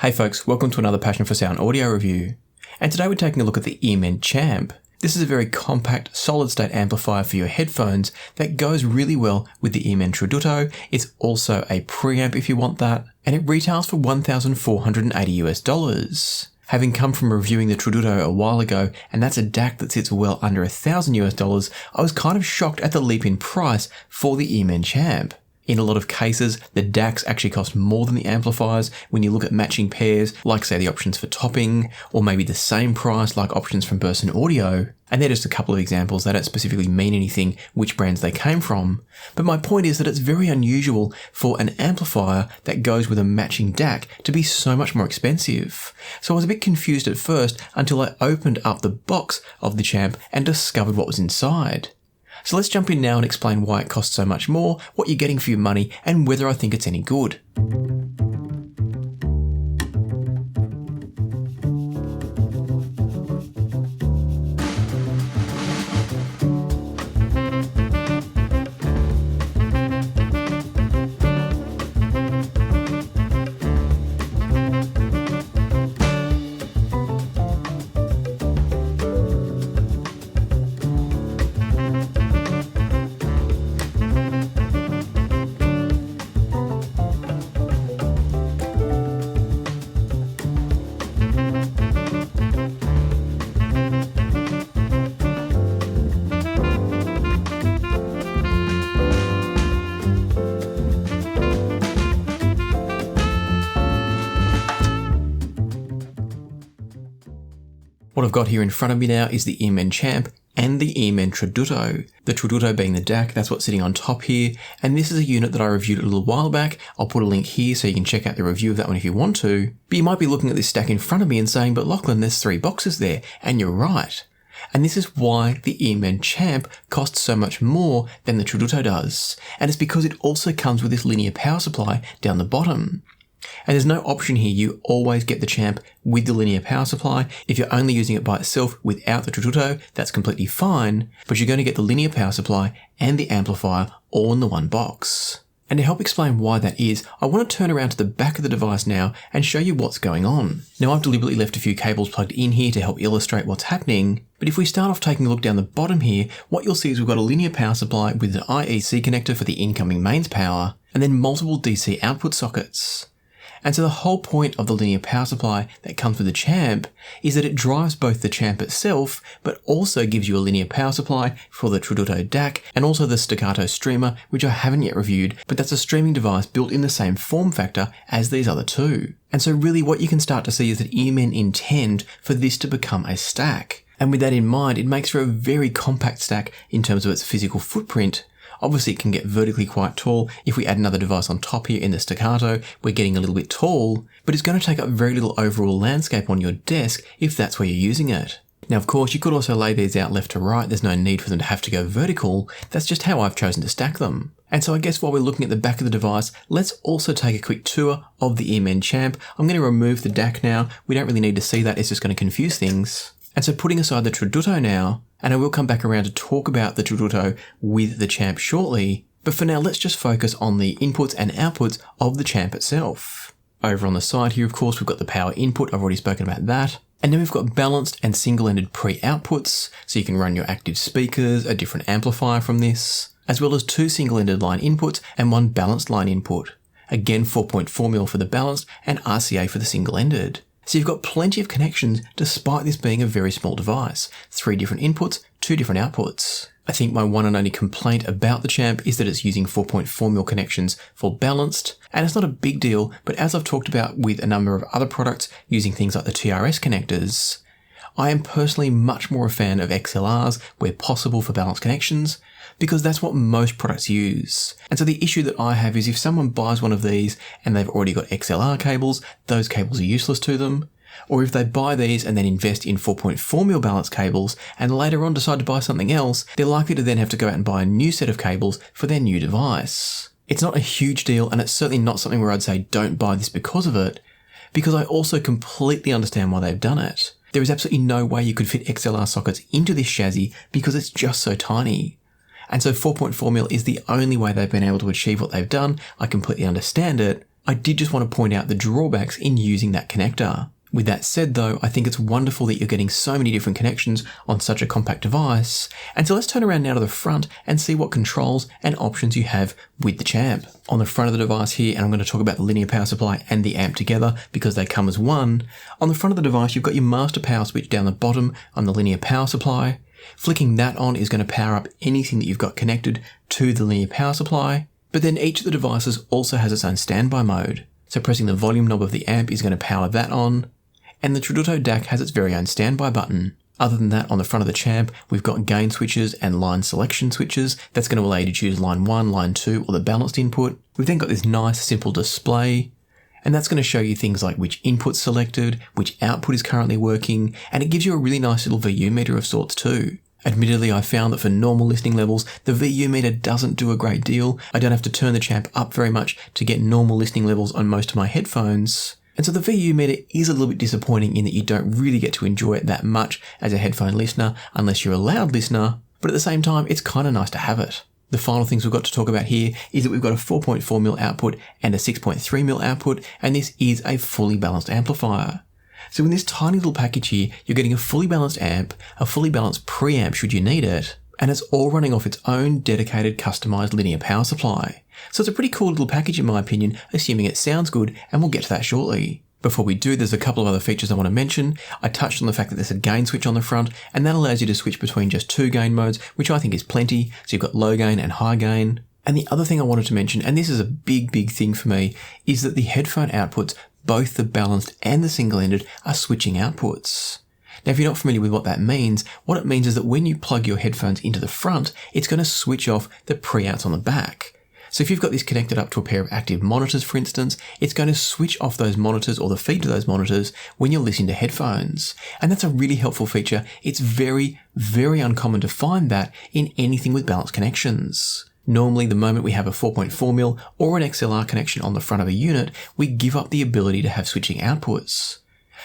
Hey folks, welcome to another Passion for Sound audio review. And today we're taking a look at the EarMen CH-Amp. This is a very compact, solid-state amplifier for your headphones that goes really well with the EarMen Tradutto. It's also a preamp if you want that, and it retails for $1,480. Having come from reviewing the Tradutto a while ago, and that's a DAC that sits well under $1,000, I was kind of shocked at the leap in price for the EarMen CH-Amp. In a lot of cases, the DACs actually cost more than the amplifiers when you look at matching pairs, like say the options for topping, or maybe the same price like options from Burson Audio. And they're just a couple of examples. They don't specifically mean anything which brands they came from. But my point is that it's very unusual for an amplifier that goes with a matching DAC to be so much more expensive. So I was a bit confused at first until I opened up the box of the CH-Amp and discovered what was inside. So let's jump in now and explain why it costs so much more, what you're getting for your money, and whether I think it's any good. What I've got here in front of me now is the EarMen CH-Amp and the EarMen Tradutto. The Tradutto being the DAC, that's what's sitting on top here, and this is a unit that I reviewed a little while back. I'll put a link here so you can check out the review of that one if you want to. But you might be looking at this stack in front of me and saying, but Lachlan, there's 3 boxes there, and you're right. And this is why the EarMen CH-Amp costs so much more than the Tradutto does. And it's because it also comes with this linear power supply down the bottom. And there's no option here, you always get the CH-Amp with the linear power supply. If you're only using it by itself without the Tradutto, that's completely fine, but you're going to get the linear power supply and the amplifier all in the one box. And to help explain why that is, I want to turn around to the back of the device now and show you what's going on. Now I've deliberately left a few cables plugged in here to help illustrate what's happening, but if we start off taking a look down the bottom here, what you'll see is we've got a linear power supply with an IEC connector for the incoming mains power, and then multiple DC output sockets. And so the whole point of the linear power supply that comes with the CH-Amp is that it drives both the CH-Amp itself, but also gives you a linear power supply for the Tradutto DAC and also the staccato streamer, which I haven't yet reviewed, but that's a streaming device built in the same form factor as these other two. And so really what you can start to see is that EarMen intend for this to become a stack. And with that in mind, it makes for a very compact stack in terms of its physical footprint. Obviously, it can get vertically quite tall. If we add another device on top here in the staccato, we're getting a little bit tall, but it's going to take up very little overall landscape on your desk if that's where you're using it. Now, of course, you could also lay these out left to right. There's no need for them to have to go vertical. That's just how I've chosen to stack them. And so I guess while we're looking at the back of the device, let's also take a quick tour of the EarMen CH-Amp. I'm going to remove the DAC now. We don't really need to see that. It's just going to confuse things. And so putting aside the Tradutto now, and I will come back around to talk about the Tradutto with the CH-Amp shortly, but for now let's just focus on the inputs and outputs of the CH-Amp itself. Over on the side here, of course, we've got the power input, I've already spoken about that, and then we've got balanced and single-ended pre-outputs, so you can run your active speakers, a different amplifier from this, as well as 2 single-ended line inputs and 1 balanced line input. Again, 4.4mm for the balanced and RCA for the single-ended. So you've got plenty of connections despite this being a very small device. 3 different inputs, 2 different outputs. I think my one and only complaint about the CH-Amp is that it's using 4.4mm connections for balanced, and it's not a big deal, but as I've talked about with a number of other products using things like the TRS connectors, I am personally much more a fan of XLRs where possible for balanced connections, because that's what most products use. And so the issue that I have is if someone buys one of these and they've already got XLR cables, those cables are useless to them. Or if they buy these and then invest in 4.4mm balanced cables and later on decide to buy something else, they're likely to then have to go out and buy a new set of cables for their new device. It's not a huge deal, and it's certainly not something where I'd say don't buy this because of it, because I also completely understand why they've done it. There is absolutely no way you could fit XLR sockets into this chassis because it's just so tiny. And so 4.4mm is the only way they've been able to achieve what they've done. I completely understand it. I did just want to point out the drawbacks in using that connector. With that said though, I think it's wonderful that you're getting so many different connections on such a compact device. And so let's turn around now to the front and see what controls and options you have with the Champ. On the front of the device here, and I'm going to talk about the linear power supply and the amp together because they come as one. On the front of the device, you've got your master power switch down the bottom on the linear power supply. Flicking that on is going to power up anything that you've got connected to the linear power supply. But then each of the devices also has its own standby mode. So pressing the volume knob of the amp is going to power that on. And the Tradutto DAC has its very own standby button. Other than that, on the front of the Champ, we've got gain switches and line selection switches. That's going to allow you to choose line 1, line 2, or the balanced input. We've then got this nice, simple display. And that's going to show you things like which input's selected, which output is currently working, and it gives you a really nice little VU meter of sorts too. Admittedly, I found that for normal listening levels, the VU meter doesn't do a great deal. I don't have to turn the Champ up very much to get normal listening levels on most of my headphones. And so the VU meter is a little bit disappointing in that you don't really get to enjoy it that much as a headphone listener unless you're a loud listener, but at the same time, it's kind of nice to have it. The final things we've got to talk about here is that we've got a 4.4mm output and a 6.3mm output, and this is a fully balanced amplifier. So in this tiny little package here, you're getting a fully balanced amp, a fully balanced preamp should you need it, and it's all running off its own dedicated customized linear power supply. So it's a pretty cool little package in my opinion, assuming it sounds good, and we'll get to that shortly. Before we do, there's a couple of other features I want to mention. I touched on the fact that there's a gain switch on the front, and that allows you to switch between just 2 gain modes, which I think is plenty. So you've got low gain and high gain. And the other thing I wanted to mention, and this is a big thing for me, is that the headphone outputs, both the balanced and the single-ended, are switching outputs. Now, if you're not familiar with what that means, what it means is that when you plug your headphones into the front, it's going to switch off the pre-outs on the back. So if you've got this connected up to a pair of active monitors, for instance, it's going to switch off those monitors or the feed to those monitors when you're listening to headphones. And that's a really helpful feature. It's very uncommon to find that in anything with balanced connections. Normally, the moment we have a 4.4mm or an XLR connection on the front of a unit, we give up the ability to have switching outputs.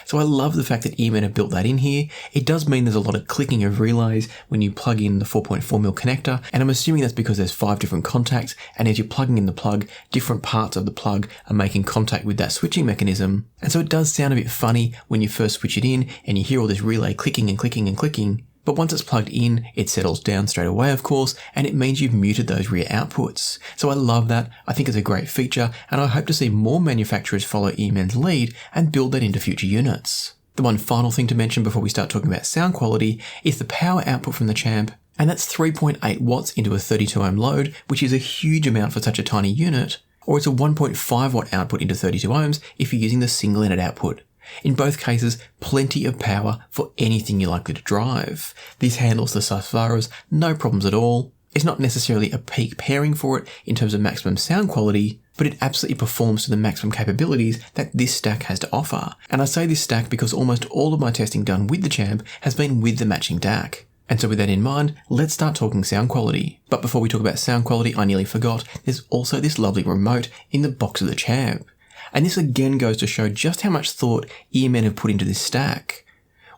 So I love the fact that EarMen have built that in here. It does mean there's a lot of clicking of relays when you plug in the 4.4mm connector, and I'm assuming that's because there's 5 different contacts, and as you're plugging in the plug, different parts of the plug are making contact with that switching mechanism. And so it does sound a bit funny when you first switch it in and you hear all this relay clicking and clicking and clicking. But once it's plugged in, it settles down straight away, of course, and it means you've muted those rear outputs. So I love that. I think it's a great feature, and I hope to see more manufacturers follow EarMen's lead and build that into future units. The one final thing to mention before we start talking about sound quality is the power output from the Champ, and that's 3.8 watts into a 32 ohm load, which is a huge amount for such a tiny unit, or it's a 1.5 watt output into 32 ohms if you're using the single-ended output. In both cases, plenty of power for anything you're likely to drive. This handles the Saffaras, no problems at all. It's not necessarily a peak pairing for it in terms of maximum sound quality, but it absolutely performs to the maximum capabilities that this stack has to offer. And I say this stack because almost all of my testing done with the Champ has been with the matching DAC. And so with that in mind, let's start talking sound quality. But before we talk about sound quality, I nearly forgot, there's also this lovely remote in the box of the Champ. And this again goes to show just how much thought EarMen have put into this stack.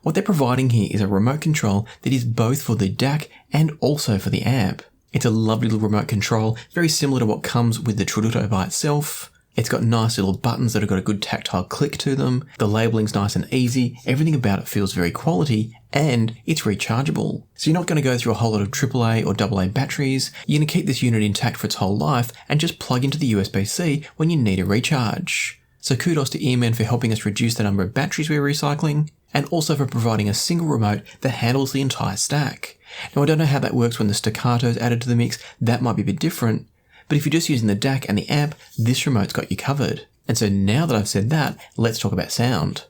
What they're providing here is a remote control that is both for the DAC and also for the amp. It's a lovely little remote control, very similar to what comes with the Tradutto by itself. It's got nice little buttons that have got a good tactile click to them. The labelling's nice and easy. Everything about it feels very quality, and it's rechargeable. So you're not going to go through a whole lot of AAA or AA batteries. You're going to keep this unit intact for its whole life and just plug into the USB-C when you need a recharge. So kudos to EarMen for helping us reduce the number of batteries we're recycling, and also for providing a single remote that handles the entire stack. Now I don't know how that works when the staccato's added to the mix. That might be a bit different. But if you're just using the DAC and the amp, this remote's got you covered. And so now that I've said that, let's talk about sound.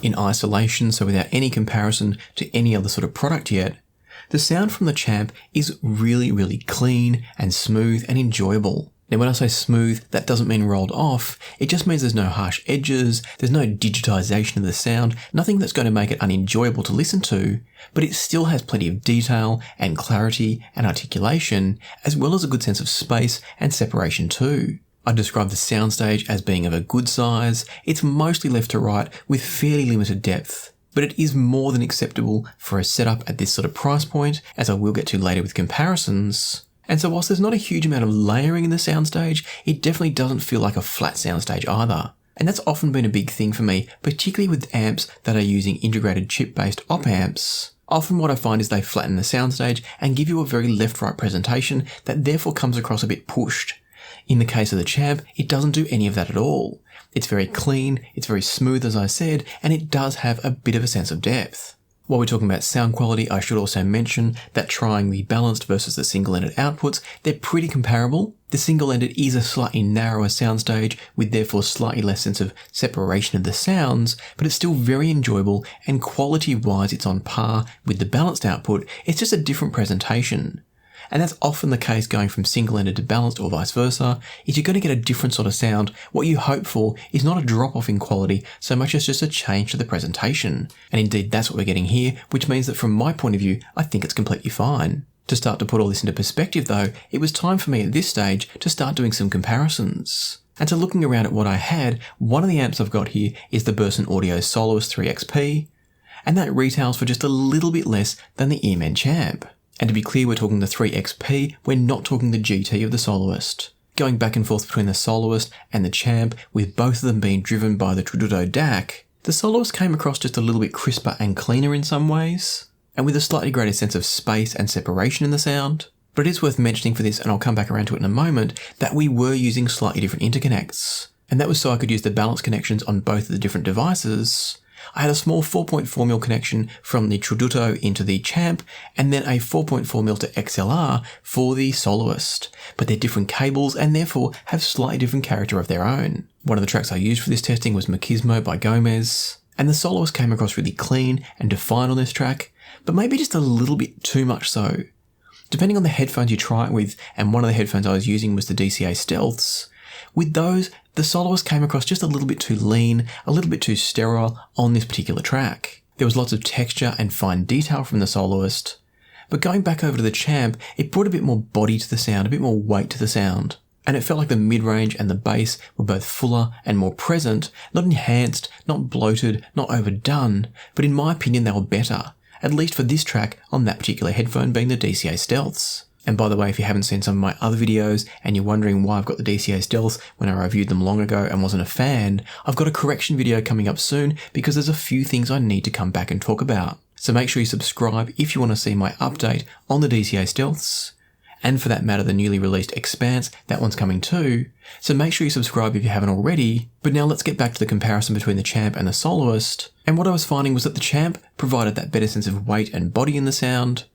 In isolation, so without any comparison to any other sort of product yet, the sound from the Champ is really clean and smooth and enjoyable. Now when I say smooth, that doesn't mean rolled off, it just means there's no harsh edges, there's no digitization of the sound, nothing that's going to make it unenjoyable to listen to, but it still has plenty of detail and clarity and articulation, as well as a good sense of space and separation too. I'd describe the soundstage as being of a good size, it's mostly left to right with fairly limited depth, but it is more than acceptable for a setup at this sort of price point, as I will get to later with comparisons. And so whilst there's not a huge amount of layering in the soundstage, it definitely doesn't feel like a flat soundstage either. And that's often been a big thing for me, particularly with amps that are using integrated chip-based op amps. Often what I find is they flatten the soundstage and give you a very left-right presentation that therefore comes across a bit pushed. In the case of the Champ, it doesn't do any of that at all. It's very clean, it's very smooth as I said, and it does have a bit of a sense of depth. While we're talking about sound quality, I should also mention that trying the balanced versus the single-ended outputs, they're pretty comparable. The single-ended is a slightly narrower soundstage with therefore slightly less sense of separation of the sounds, but it's still very enjoyable and quality-wise it's on par with the balanced output, it's just a different presentation. And that's often the case going from single-ended to balanced or vice versa, is you're going to get a different sort of sound. What you hope for is not a drop-off in quality so much as just a change to the presentation. And indeed that's what we're getting here, which means that from my point of view, I think it's completely fine. To start to put all this into perspective though, it was time for me at this stage to start doing some comparisons. And so looking around at what I had, one of the amps I've got here is the Burson Audio Soloist 3XP, and that retails for just a little bit less than the EarMen Champ. And to be clear, we're talking the 3XP, we're not talking the GT of the Soloist. Going back and forth between the Soloist and the Champ, with both of them being driven by the Tradutto DAC, the Soloist came across just a little bit crisper and cleaner in some ways, and with a slightly greater sense of space and separation in the sound. But it is worth mentioning for this, and I'll come back around to it in a moment, that we were using slightly different interconnects. And that was so I could use the balance connections on both of the different devices. I had a small 4.4mm connection from the Tradutto into the Champ, and then a 4.4mm to XLR for the Soloist. But they're different cables and therefore have slightly different character of their own. One of the tracks I used for this testing was Machismo by Gomez, and the Soloist came across really clean and defined on this track, but maybe just a little bit too much so. Depending on the headphones you try it with, and one of the headphones I was using was the DCA Stealths, with those, the Soloist came across just a little bit too lean, a little bit too sterile on this particular track. There was lots of texture and fine detail from the Soloist, but going back over to the Champ, it brought a bit more body to the sound, a bit more weight to the sound. And it felt like the mid-range and the bass were both fuller and more present, not enhanced, not bloated, not overdone, but in my opinion they were better, at least for this track on that particular headphone being the DCA Stealths. And by the way, if you haven't seen some of my other videos and you're wondering why I've got the DCA Stealths when I reviewed them long ago and wasn't a fan, I've got a correction video coming up soon because there's a few things I need to come back and talk about. So make sure you subscribe if you want to see my update on the DCA Stealths. And for that matter, the newly released Expanse, that one's coming too. So make sure you subscribe if you haven't already. But now let's get back to the comparison between the Champ and the Soloist. And what I was finding was that the Champ provided that better sense of weight and body in the sound,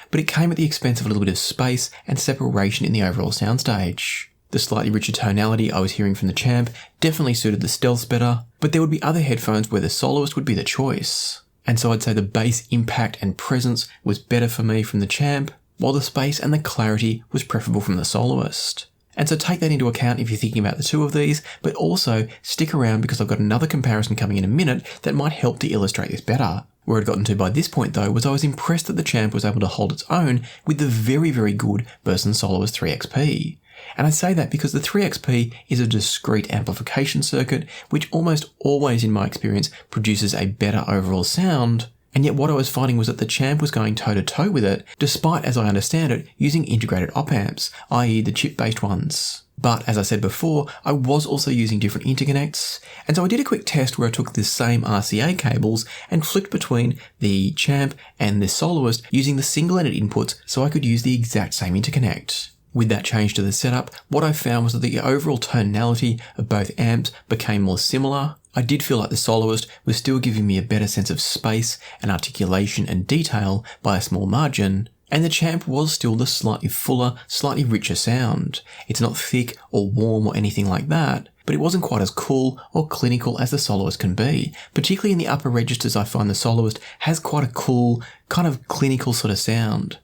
but it came at the expense of a little bit of space and separation in the overall soundstage. The slightly richer tonality I was hearing from the Champ definitely suited the Stealths better, but there would be other headphones where the Soloist would be the choice. And so I'd say the bass impact and presence was better for me from the Champ, while the space and the clarity was preferable from the Soloist. And so take that into account if you're thinking about the two of these, but also stick around because I've got another comparison coming in a minute that might help to illustrate this better. Where I'd gotten to by this point though was I was impressed that the Champ was able to hold its own with the very good Burson Soloist 3XP. And I say that because the 3XP is a discrete amplification circuit which almost always in my experience produces a better overall sound, and yet what I was finding was that the Champ was going toe to toe with it despite, as I understand it, using integrated op amps, i.e. the chip-based ones. But as I said before, I was also using different interconnects, and so I did a quick test where I took the same RCA cables and flicked between the Champ and the Soloist using the single-ended inputs so I could use the exact same interconnect. With that change to the setup, what I found was that the overall tonality of both amps became more similar. I did feel like the Soloist was still giving me a better sense of space and articulation and detail by a small margin, and the Champ was still the slightly fuller, slightly richer sound. It's not thick or warm or anything like that, but but it wasn't quite as cool or clinical as the Soloist can be. Particularly in the upper registers, I find the Soloist has quite a cool, kind of clinical sort of sound.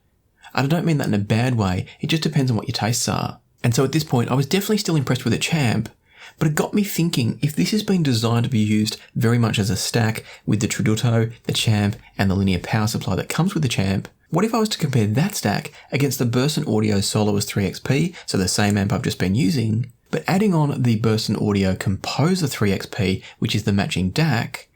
And I don't mean that in a bad way, it just depends on what your tastes are. And so at this point, I was definitely still impressed with the Champ, but it got me thinking, if this has been designed to be used very much as a stack with the Tradutto, the Champ, and the linear power supply that comes with the Champ, what if I was to compare that stack against the Burson Audio Soloist 3XP, so the same amp I've just been using, but adding on the Burson Audio Composer 3XP, which is the matching DAC,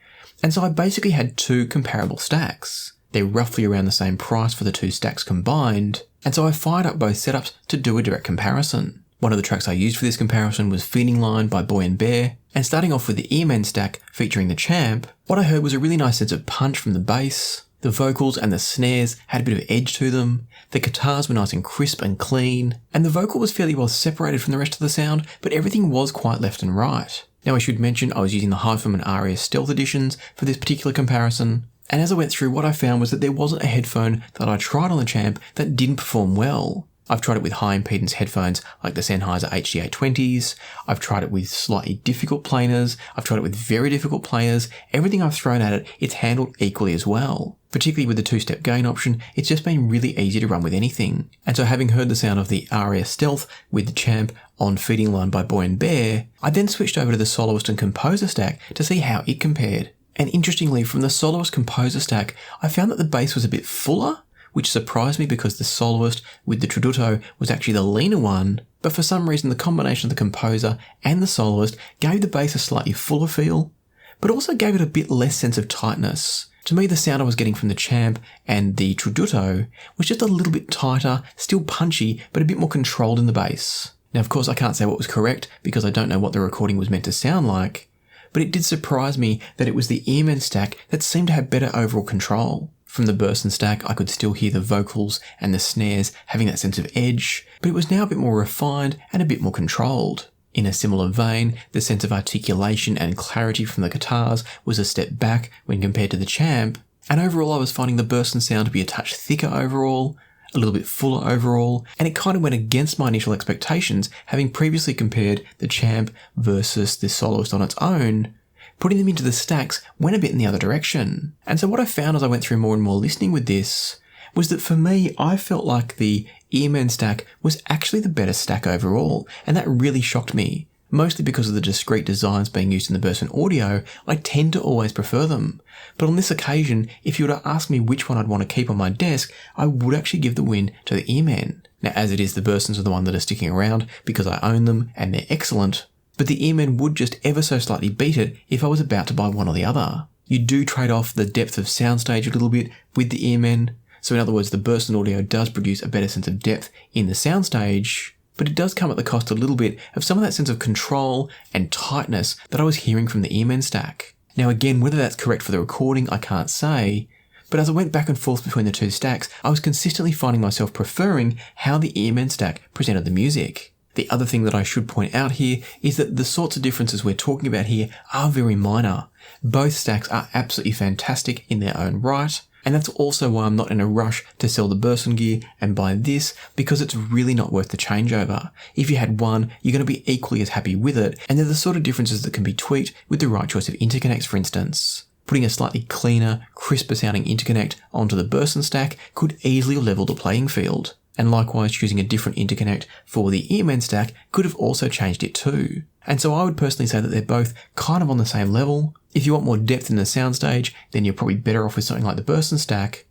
and so I basically had two comparable stacks. They're roughly around the same price for the two stacks combined, and so I fired up both setups to do a direct comparison. One of the tracks I used for this comparison was Feeding Line by Boy and Bear, and starting off with the EarMen stack featuring the Champ, what I heard was a really nice sense of punch from the bass. The vocals and the snares had a bit of edge to them, the guitars were nice and crisp and clean, and the vocal was fairly well separated from the rest of the sound, but everything was quite left and right. Now I should mention I was using the Hi-Fi and Aria Stealth editions for this particular comparison, and as I went through, what I found was that there wasn't a headphone that I tried on the Champ that didn't perform well. I've tried it with high impedance headphones like the Sennheiser HD820s, I've tried it with slightly difficult planers, I've tried it with very difficult players. Everything I've thrown at it, it's handled equally as well. Particularly with the two-step gain option, it's just been really easy to run with anything. And so having heard the sound of the Aria Stealth with the Champ on Feeding Line by Boy and Bear, I then switched over to the Soloist and Composer stack to see how it compared. And interestingly, from the Soloist Composer stack, I found that the bass was a bit fuller, which surprised me because the Soloist with the Tradutto was actually the leaner one, but for some reason the combination of the Composer and the Soloist gave the bass a slightly fuller feel, but also gave it a bit less sense of tightness. To me, the sound I was getting from the Champ and the Tradutto was just a little bit tighter, still punchy, but a bit more controlled in the bass. Now, of course, I can't say what was correct because I don't know what the recording was meant to sound like, but it did surprise me that it was the EarMen stack that seemed to have better overall control. From the Burson stack, I could still hear the vocals and the snares having that sense of edge, but it was now a bit more refined and a bit more controlled. In a similar vein, the sense of articulation and clarity from the guitars was a step back when compared to the Champ, and overall I was finding the Burson sound to be a touch thicker overall, a little bit fuller overall, and it kind of went against my initial expectations, having previously compared the Champ versus the Soloist on its own. Putting them into the stacks went a bit in the other direction. And so what I found as I went through more and more listening with this was that for me, I felt like the EarMen stack was actually the better stack overall, and that really shocked me. Mostly because of the discrete designs being used in the Burson Audio, I tend to always prefer them. But on this occasion, if you were to ask me which one I'd want to keep on my desk, I would actually give the win to the EarMen. Now, as it is, the Bursons are the one that are sticking around because I own them and they're excellent, but the EarMen would just ever so slightly beat it if I was about to buy one or the other. You do trade off the depth of soundstage a little bit with the EarMen. So in other words, the Burson Audio does produce a better sense of depth in the soundstage, but it does come at the cost a little bit of some of that sense of control and tightness that I was hearing from the EarMen stack. Now again, whether that's correct for the recording, I can't say, but as I went back and forth between the two stacks, I was consistently finding myself preferring how the EarMen stack presented the music. The other thing that I should point out here is that the sorts of differences we're talking about here are very minor. Both stacks are absolutely fantastic in their own right, and that's also why I'm not in a rush to sell the Burson gear and buy this, because it's really not worth the changeover. If you had one, you're going to be equally as happy with it, and they're the sort of differences that can be tweaked with the right choice of interconnects, for instance. Putting a slightly cleaner, crisper sounding interconnect onto the Burson stack could easily level the playing field. And likewise, choosing a different interconnect for the EarMen stack could have also changed it too. And so I would personally say that they're both kind of on the same level. If you want more depth in the soundstage, then you're probably better off with something like the Burson stack.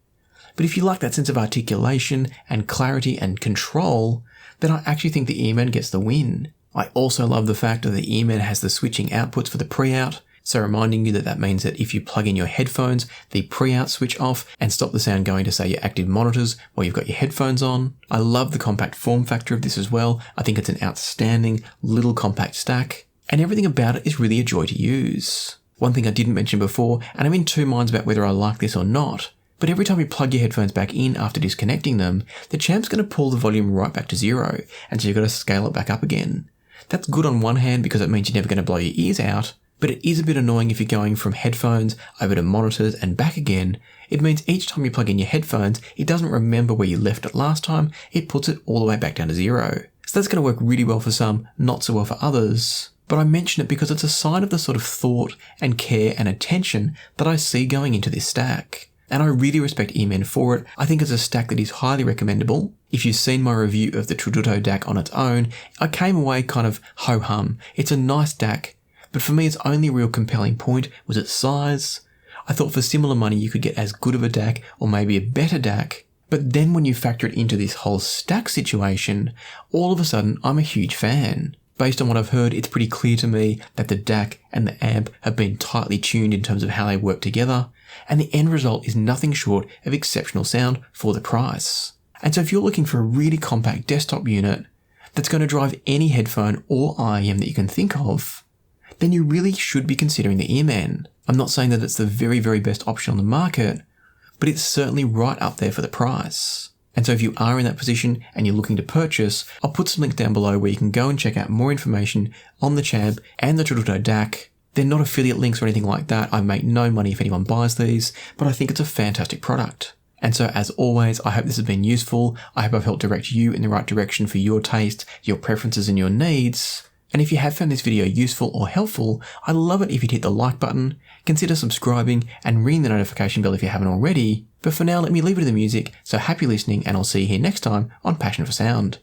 But if you like that sense of articulation and clarity and control, then I actually think the EarMen gets the win. I also love the fact that the EarMen has the switching outputs for the pre-out, so reminding you that that means that if you plug in your headphones, the pre-out switch off and stop the sound going to, say, your active monitors while you've got your headphones on. I love the compact form factor of this as well. I think it's an outstanding little compact stack, and everything about it is really a joy to use. One thing I didn't mention before, and I'm in two minds about whether I like this or not, but every time you plug your headphones back in after disconnecting them, the Champ's going to pull the volume right back to zero, and so you've got to scale it back up again. That's good on one hand because it means you're never going to blow your ears out, but it is a bit annoying if you're going from headphones over to monitors and back again. It means each time you plug in your headphones, it doesn't remember where you left it last time, it puts it all the way back down to zero. So that's going to work really well for some, not so well for others. but I mention it because it's a sign of the sort of thought and care and attention that I see going into this stack. And I really respect EarMen for it. I think it's a stack that is highly recommendable. If you've seen my review of the Tradutto DAC on its own, I came away kind of ho-hum. It's a nice DAC, but for me its only real compelling point was its size. I thought for similar money you could get as good of a DAC or maybe a better DAC, but then when you factor it into this whole stack situation, all of a sudden I'm a huge fan. Based on what I've heard, it's pretty clear to me that the DAC and the amp have been tightly tuned in terms of how they work together, and the end result is nothing short of exceptional sound for the price. And so if you're looking for a really compact desktop unit that's going to drive any headphone or IEM that you can think of, then you really should be considering the EarMen. I'm not saying that it's the very, very best option on the market, but it's certainly right up there for the price. And so if you are in that position and you're looking to purchase, I'll put some links down below where you can go and check out more information on the CH-Amp and the Tradutto DAC. They're not affiliate links or anything like that. I make no money if anyone buys these, but I think it's a fantastic product. And so as always, I hope this has been useful. I hope I've helped direct you in the right direction for your taste, your preferences and your needs. And if you have found this video useful or helpful, I'd love it if you'd hit the like button, consider subscribing and ring the notification bell if you haven't already. But for now, let me leave it to the music, so happy listening and I'll see you here next time on Passion for Sound.